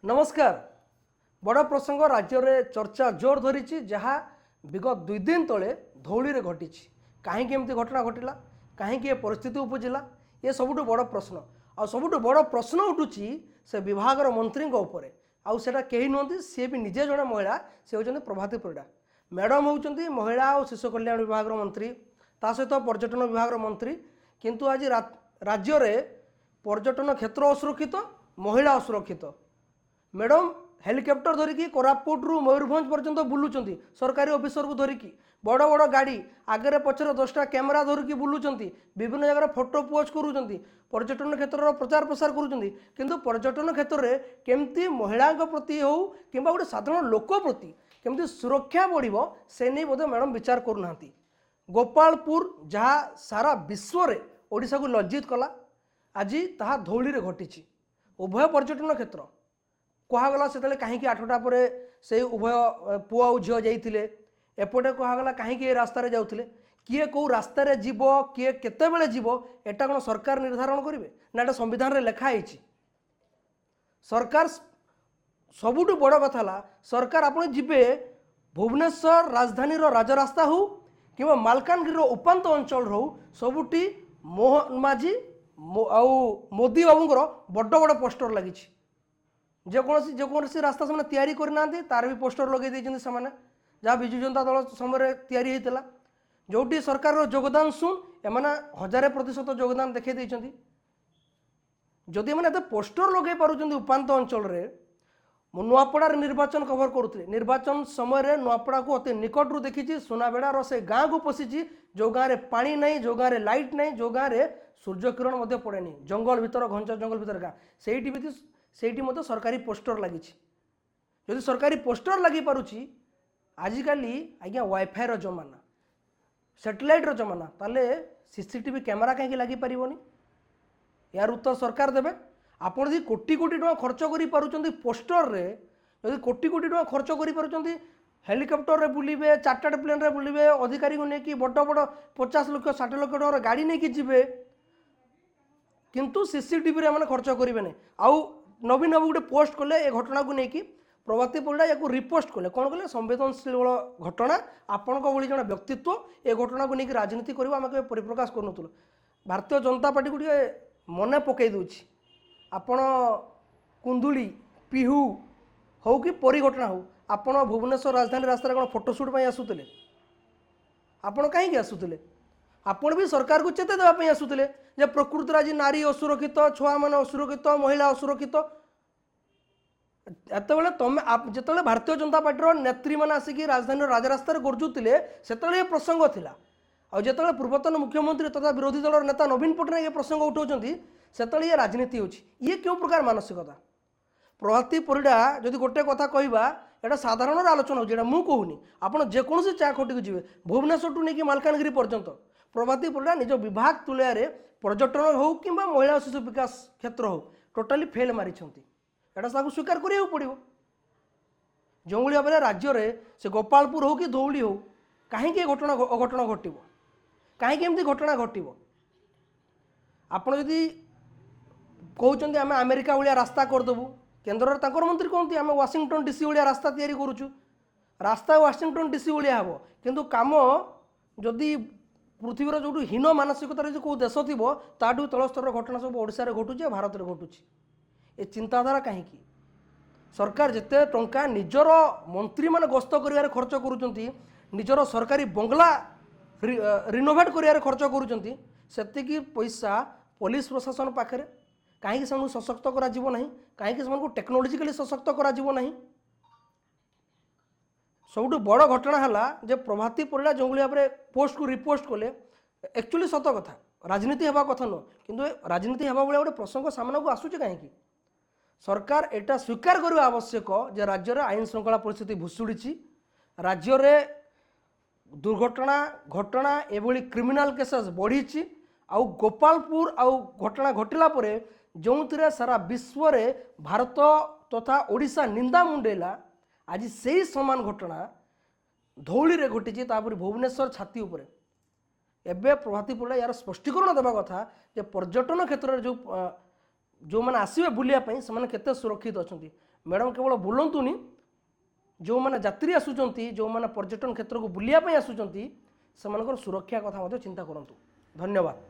नमस्कार। बड़ प्रसंग राज्य में चर्चा जोर धरी जहाँ विगत 2 दिन तले धौली में घटी कहीं एमती घटना घटला कहीं परिस्थिति उपजिला ये सबुठ बड़ प्रश्न आ सबुठ बड़ प्रश्न उठुची से विभाग मंत्री आउटा कहीं नुहति सी भी निजे जड़े महिला सी होती प्रभाती परिड़ा मैडम होती महिला और शिशु कल्याण विभाग मंत्री ता सहित पर्यटन विभाग मंत्री किंतु आज राज्य में पर्यटन क्षेत्र असुरक्षित महिला असुरक्षित मैडम हेलिकप्टर धरिकी कोरापुट रु मयूरभंज पर्यंत बुलूं सरकारी ऑफिसर को धरिकी बड़ बड़ गाड़ी आगे पछरे 10टा कैमेरा धरिकी बुलूं विभिन्न जगह फोटो पोस्ट करूँ पर्यटन क्षेत्र प्रचार प्रसार करूँ पर्यटन क्षेत्र में केमती महिला प्रति हो कि गोटे साधारण लोक प्रति केमती सुरक्षा बढ़ से नहीं बोधे मैडम विचार करूना। गोपालपुर जहाँ सारा विश्व में ओडिशा को लज्जित कला आज ताहा धौली में घटी उभय पर्यटन क्षेत्र कहगला से कहीं 8टा पर से उभय पुआ और झील जाते एपटे कहगला कहीं रास्तार जाते किए कौ रास्तार जीव किए केतेबेले जीव एटा कौन सरकार निर्धारण करेंगे ना एटा संविधान रे लिखाई सरकार सबुठ बड़ कथा सरकार आपन जीवे भुवनेश्वर राजधानी राजरास्ता हो कि मालकानगिरी उपात अंचल हो सबुठी मोहन माझी मोदी बाबूर बड़ बड़ पोस्टर लगी जेकोसी रास्ता से तैयारी करना तार भी पोस्टर लगे जहाँ विजु जनता दल समय तैयारी होता जोटी सरकार योगदान शुण एम 1000% योगदान देखते जदि मैंने पोस्टर लगे पार्टी उपात अंचल नुआपड़ार निर्वाचन कभर करुले निर्वाचन समय नुआपड़ा को अति निकटू देखी सुनाबेड़ार से गाँव को पशिची जो गाँव में पानी नहीं जो गाँव में लाइट नहीं जो गाँव में सूर्य किरण पड़ेनि जंगल भीतर घंच जंगल भीतर गाँ से सरकारी पोस्टर लगी जदि सरकारी पोस्टर लगी पारुची आजिकल आज्ञा वाईफाई जमाना सैटेलाइट जमाना ताले सीसीटीवी कैमेरा कहीं लगी पारनी यार उत्तर सरकार देवे आपड़ यदि कोटी कोटी टका खर्च कर पोस्टर रे यदि कोटी कोटी टका खर्च कर हेलिकप्टर रे बुलिबे चार्टर्ड प्लेन रे बुलिबे अधिकारी को लेकिन बड़ बड़ 50 लाख 60 लाख टकर गाड़ी नहीं कि जीवे किंतु सीसीटीवी रे खर्च करेंगे नहीं आउ नवीन बाबू गोटे पोस्ट कले ए घटना को लेकिन प्रभाती परिड़ा या रिपोस्ट कले कौन कले संवेदनशील घटना आपण भली जन व्यक्तित्व ए घटना को लेकिन राजनीति करवा आम के परिप्रकाश करूँ भारतीय जनता पार्टी को मन पकई दूची आपण कुंदुली पिहू हो कि परी घटना हो आपण भुवनेश्वर राजधानी रास्तार कौन फोटोशूट आसुले आपण कहीं आसुले आपण भी सरकार को चेते देवाई आसुले जे प्रकृति आज नारी असुरक्षित छुआ मान असुरक्षित महिला असुरक्षित एत तुम जो भारतीय जनता पार्टी नेत्री मैंने आसिक राजधानी राजरास्तार गरजुले से प्रसंग थिला जो पूर्वतन मुख्यमंत्री तथा विरोधी दल नेता नवीन पट्टनायक ये प्रसंग उठाउछंती से ये राजनीति होची ये क्यों प्रकार मानसिकता प्रभाती परिड़ा जदि गोटे कथा कहवा एटा साधारण आलोचना हो मुझे कहूनी आपड़ जेकोसी चा खटी को जी भुवनेश्वर टू नहीं मालकानगिरी पर्यंत प्रभाती परिड़ा निज विभाग तुलया पर्यटन हो कि महिला शिशु विकास क्षेत्र हो टोटाली फेल मारी एटा स्वीकार करा पड़ो जो भाव में राज्य में से गोपालपुर हो कि धौली हो कहीं घटना अघटना घटव कहीं एमती घटना घटव आपड़ जदि कहते आम अमेरिका भाया रास्ता करदेबू केन्द्र तंकर मंत्री कहते आम वाशिंगटन डीसी भाया रास्ता तैयारी करुचु रास्ता वाशिंगटन डीसी भाया हम किंतु काम जदि पृथ्वीर जो हीन मानसिकतार जो कौ देश थी ताठू तल स्तर घटना सब ओडिशा घटुचे भारत में घटुची ए चिंताधारा कहीं सरकार जिते टंका निजर मंत्री मान गस्त कर खर्च करुँच निजर सरकारी बंगला रिनोवेट कर खर्च करुँच से पैसा पुलिस प्रशासन पाखे कहीं से सशक्त करा कहीं टेक्नोलोजिकली सशक्त करा सबुठ बड़ घटना है जे प्रभाती परिड़ा जो भाव में पोस्ट को रिपोस्ट कले एक्चुअली सत कथा राजनीति होगा कथा नुह किंतु राजनीति होगा भाई गोटे प्रसंग सामना को आसूचे कहीं सरकार एटा स्वीकार करवा आवश्यक जे राज्य में आईन श्रृंखला परिस्थिति भुशुड़ी राज्य में दुर्घटना घटना एभली क्रिमिनाल केसेस बढ़ी आउ गोपालपुर आउ घटना घटिला परे जो सारा विश्व में भारत तथा ओडिशा निंदा मुंडेला आज से ही समान घटना धौली रे घटी भुवनेश्वर छाती उपरे एबे प्रभाती परिड़ा यार स्पष्टीकरण देवा कथा जे पर्यटन क्षेत्र में जो मैंने आसवे बुलायापी से केते सुरक्षित अच्छा मैडम केवल बुलंतुनी जो मैंने यात्री आसुचंती जो मैंने पर्यटन क्षेत्र को बुलिया आसुचंती से सुरक्षा कथा चिंता करंतु। धन्यवाद।